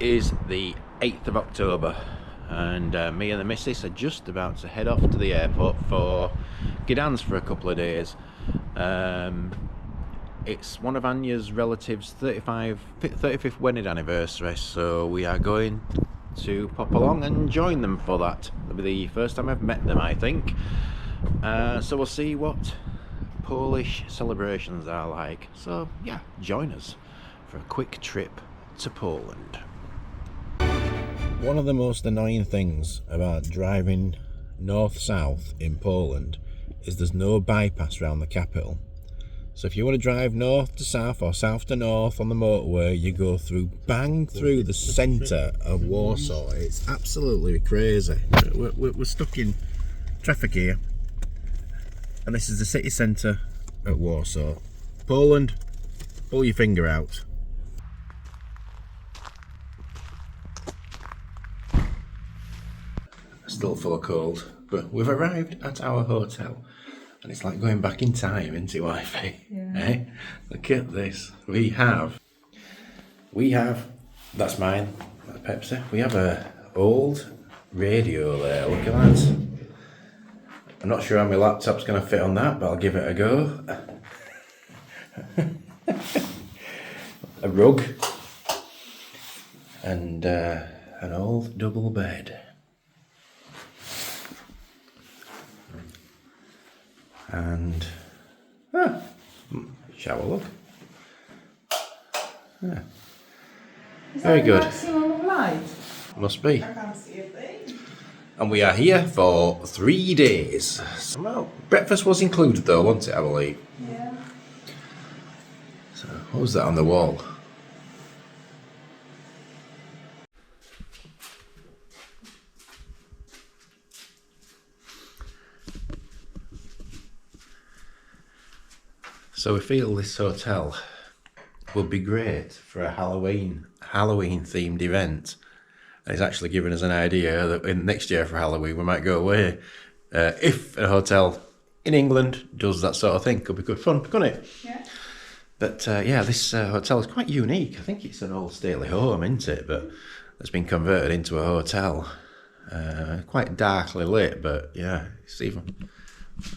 is the 8th of October and me and the missus are just about to head off to the airport for Gdansk for a couple of days. It's one of Anya's relatives' 35th wedding anniversary, so we are going to pop along and join them for that. It'll be the first time I've met them, I think. So we'll see what Polish celebrations are like. So yeah, join us for a quick trip to Poland. One of the most annoying things about driving north-south in Poland is there's no bypass around the capital. So if you want to drive north to south or south to north on the motorway, you go bang through the centre of Warsaw. It's absolutely crazy. We're stuck in traffic here, and this is the city centre at Warsaw. Poland, pull your finger out. Still full of cold, but we've arrived at our hotel. And it's like going back in time, isn't it, wifey? Yeah. Eh? Look at this. We have, that's mine, that's Pepsi. We have a old radio there, look at that. I'm not sure how my laptop's going to fit on that, but I'll give it a go. A rug. And an old double bed. And shower look. Yeah. Very good. Maximum light. Must be. I can't see a thing. And we are here for 3 days. Well, breakfast was included though, wasn't it, I believe? Yeah. So what was that on the wall? So we feel this hotel would be great for a Halloween themed event. And it's actually given us an idea that next year for Halloween we might go away. If a hotel in England does that sort of thing, could be good fun, couldn't it? Yeah. But yeah, this hotel is quite unique. I think it's an old stately home, isn't it? But it's been converted into a hotel. Quite darkly lit, but yeah, let's see what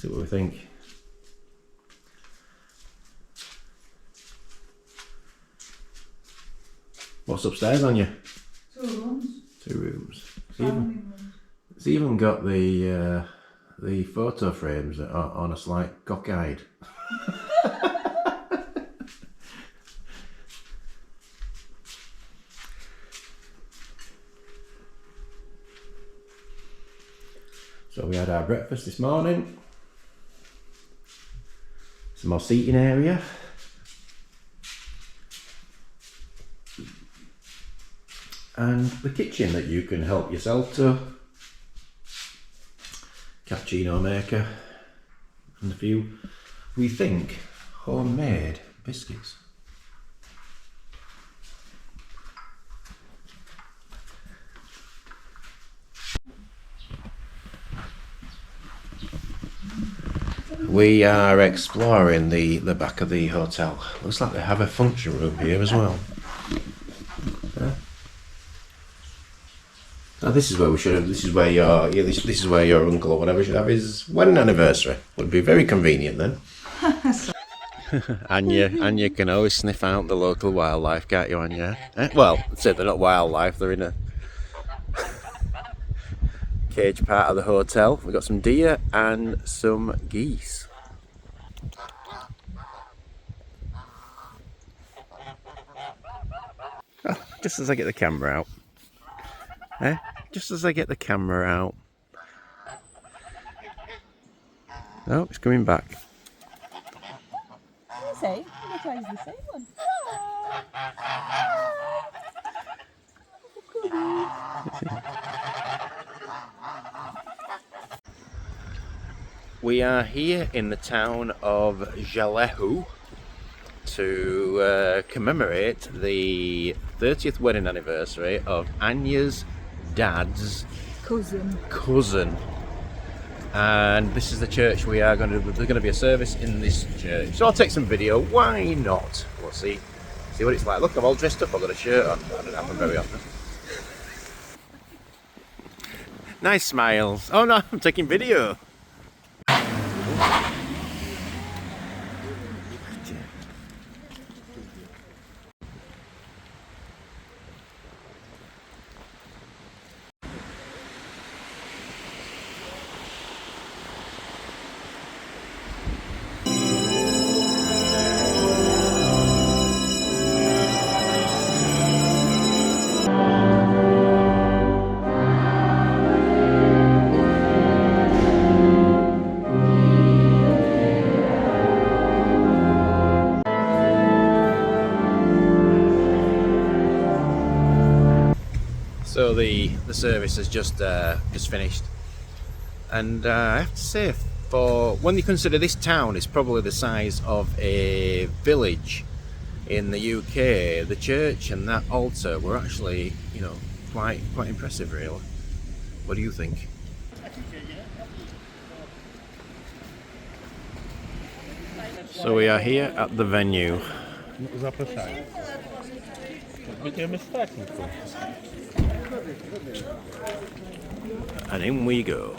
we think. What's upstairs on you? 2 rooms. 2 rooms. Rooms. It's even got the photo frames on a slight cockeyed. So we had our breakfast this morning. Some more seating area. And the kitchen that you can help yourself to. Cappuccino maker. And a few, we think, homemade biscuits. We are exploring the back of the hotel. Looks like they have a function room here as well. So this is where we should have. This is where this is where your uncle or whatever should have his wedding anniversary. Would be very convenient then. Anya can always sniff out the local wildlife, can't you, Anya? Well, say they're not wildlife. They're in a cage part of the hotel. We've got some deer and some geese. Oh, just as I get the camera out. Just as I get the camera out. Oh, it's coming back. The same. I'm try the same one. We are here in the town of Zelechów to commemorate the 30th wedding anniversary of Anya's dad's cousin. And this is the church we are going to. There's going to be a service in this church, so I'll take some video. Why not? We'll see See what it's like. Look, I'm all dressed up. I've got a shirt on. That doesn't happen very often. Nice smiles. Oh no, I'm taking video. So the service has just finished, and I have to say, for when you consider this town is probably the size of a village in the UK, the church and that altar were actually, you know, quite impressive, really. What do you think? So we are here at the venue. And in we go.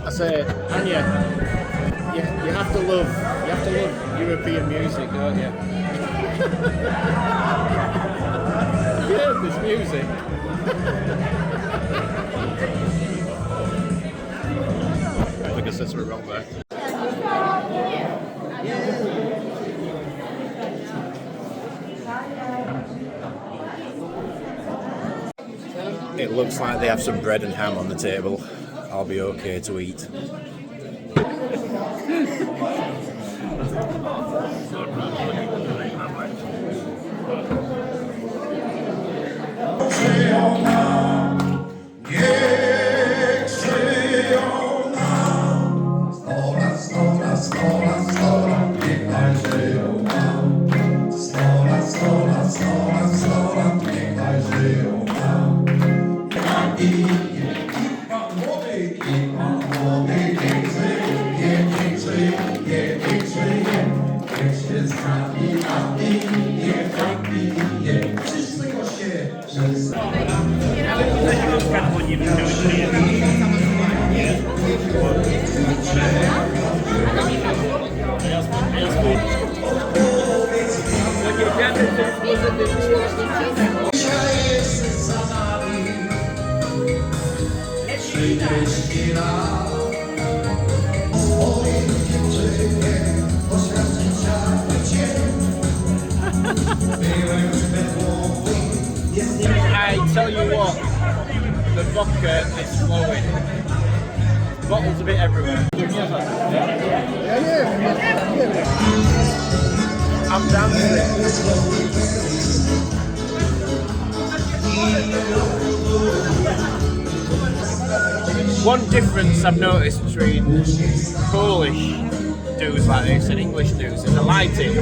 I say, Anya, you have to love European music, don't you? Have you heard this music? I think I said something wrong there. It looks like they have some bread and ham on the table. I'll be okay to eat. I tell you what, the vodka is flowing. Bottles of it everywhere. I'm dancing. One difference I've noticed between Polish dudes like this and English dudes is the lighting.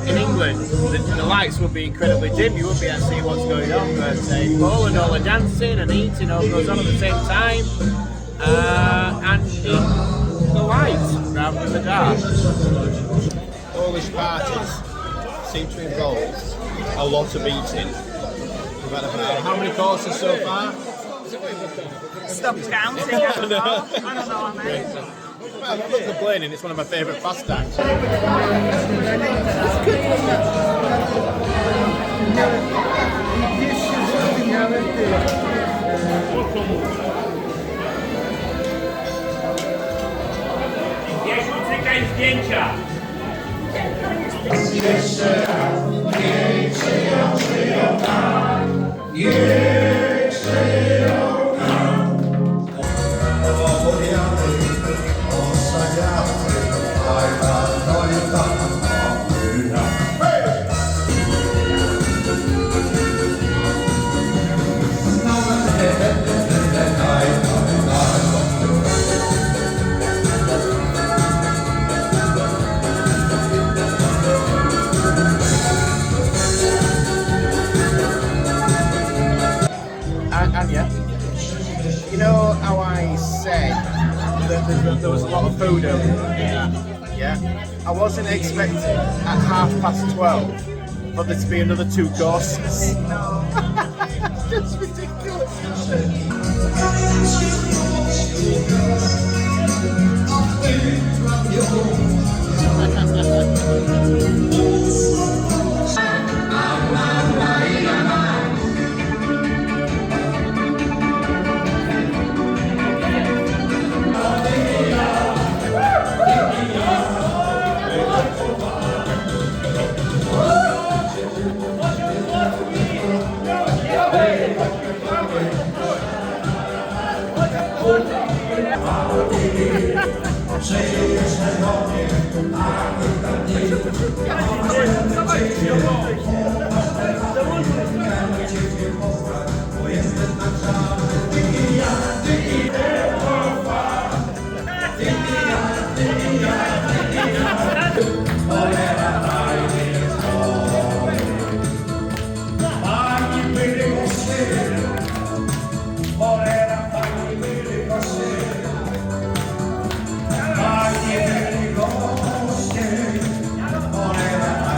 In England, the lights would be incredibly dim, you wouldn't be able to see what's going on, but in Poland all the dancing and eating all goes on at the same time, and in the light rather than the dark. Polish parties seem to involve a lot of eating. We've had about how many courses so far? Stop counting. I don't know, I mean. I'm not complaining, it's one of my favourite pastimes. there was a lot of food over there. Yeah. I wasn't expecting at 12:30 for there to be another 2 courses. It's ridiculous.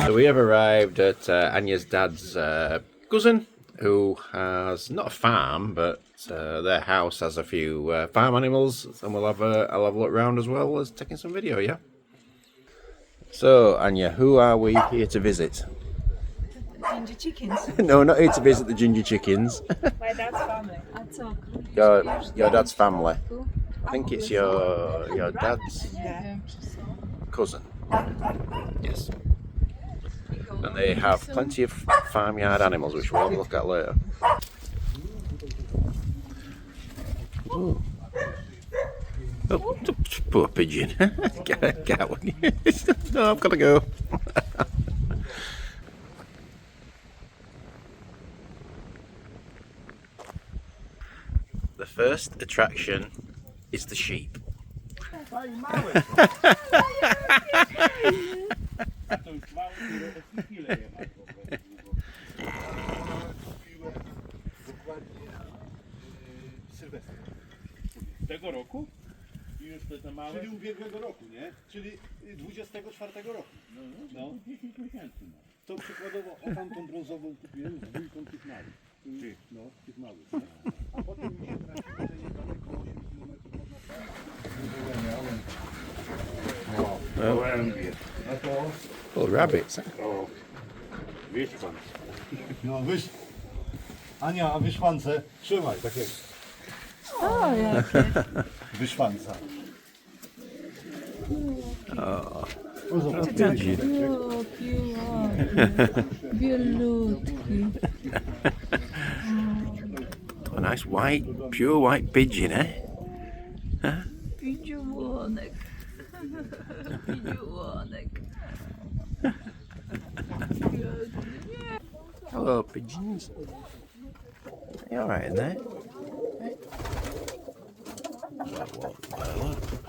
So we have arrived at Anya's dad's cousin, who has not a farm, but their house has a few farm animals, and I'll have a look around as well as taking some video. Yeah. So Anya, who are we here to visit? Ginger chickens. No, not here to visit the ginger chickens. My dad's family. Your dad's family. I think it's your dad's cousin. Yes. And they have plenty of farmyard animals, which we'll look at later. Ooh. Oh, poor pigeon. Get out. No, I've got to go. The first attraction is the sheep. Tego roku? I już te małe? Czyli ubiegłego roku, nie? Czyli 24 roku. No. 10 miesięcy. No. To przykładowo o tamtą brązową kupiłem z dwójką tych małych. No, tych małych. Nie? A potem mi się trafiło, że niedaleko 8 km można Gołębie. No to... Oh, rabbits. O, wiesz pan. No, Ania, a wyszwance trzymaj, tak jak O, jakie. wyszwanca. Pigeon. O, bielutki. A nice white, pure white pigeon, eh? Pidziułonek. Pidziułonek. Hello, pigeons. Are you alright in there?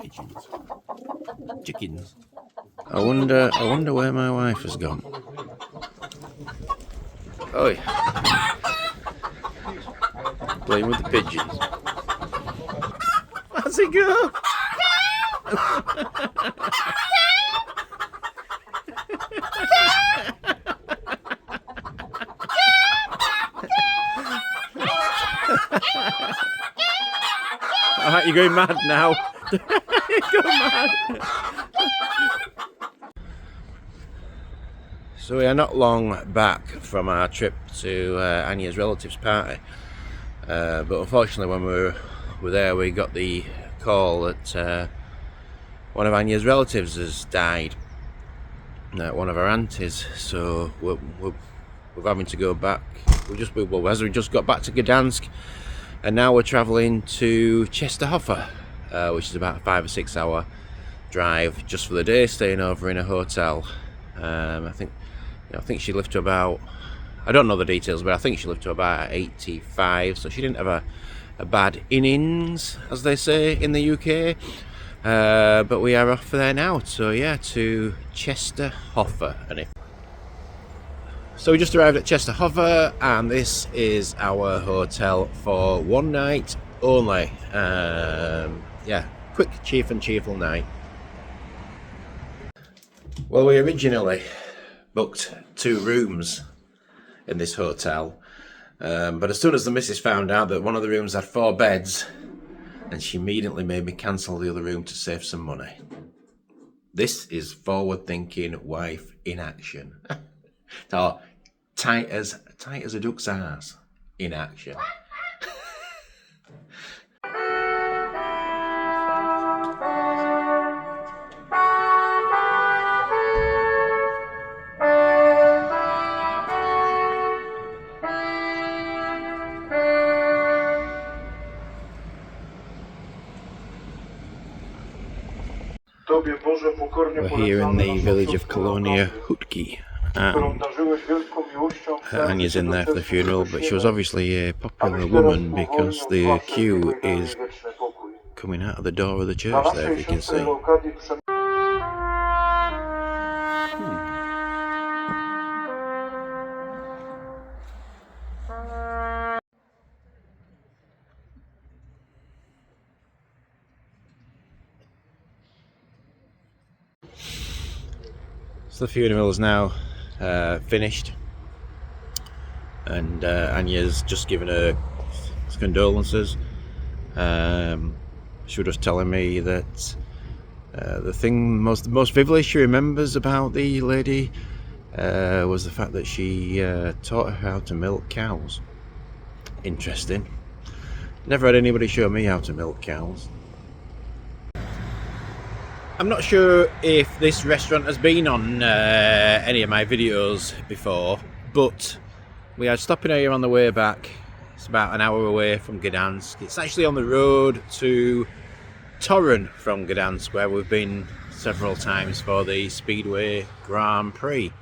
Pigeons. Chickens. I wonder where my wife has gone. Oi. Playing with the pigeons. How's it go? Alright, you're going mad now. You're going mad. So we are not long back from our trip to Anya's relatives' party, but unfortunately when we were there we got the call that one of Anya's relatives has died, one of her aunties, so we're having to go back. We just got back to Gdansk, and now we're travelling to Częstochowa, which is about a 5 or 6 hour drive just for the day, staying over in a hotel. I think she lived to about, I don't know the details, but I think she lived to about 85, so she didn't have a bad innings, as they say in the UK. But we are off there now, so yeah, to Częstochowa. So we just arrived at Częstochowa, and this is our hotel for one night only. Yeah, quick, cheerful night. Well, we originally booked 2 rooms in this hotel, but as soon as the missus found out that one of the rooms had 4 beds, and she immediately made me cancel the other room to save some money. This is forward-thinking wife in action. So, tight as a duck's ass in action. We're here in the village of Kolonia Hutki, and Anya's in there for the funeral, but she was obviously a popular woman because the queue is coming out of the door of the church there, if you can see. So the funeral is now finished, and Anya's just given her condolences. She was just telling me that the most vividly she remembers about the lady was the fact that she taught her how to milk cows. Interesting. Never had anybody show me how to milk cows. I'm not sure if this restaurant has been on any of my videos before, but we are stopping here on the way back. It's about an hour away from Gdansk. It's actually on the road to Torun from Gdansk, where we've been several times for the Speedway Grand Prix.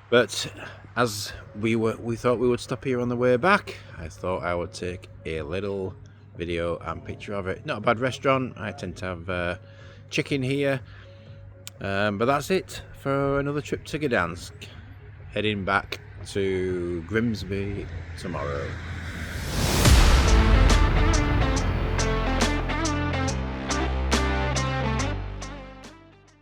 But as we thought we would stop here on the way back, I thought I would take a little video and picture of it. Not a bad restaurant. I tend to have chicken here, but that's it for another trip to Gdansk. Heading back to Grimsby tomorrow.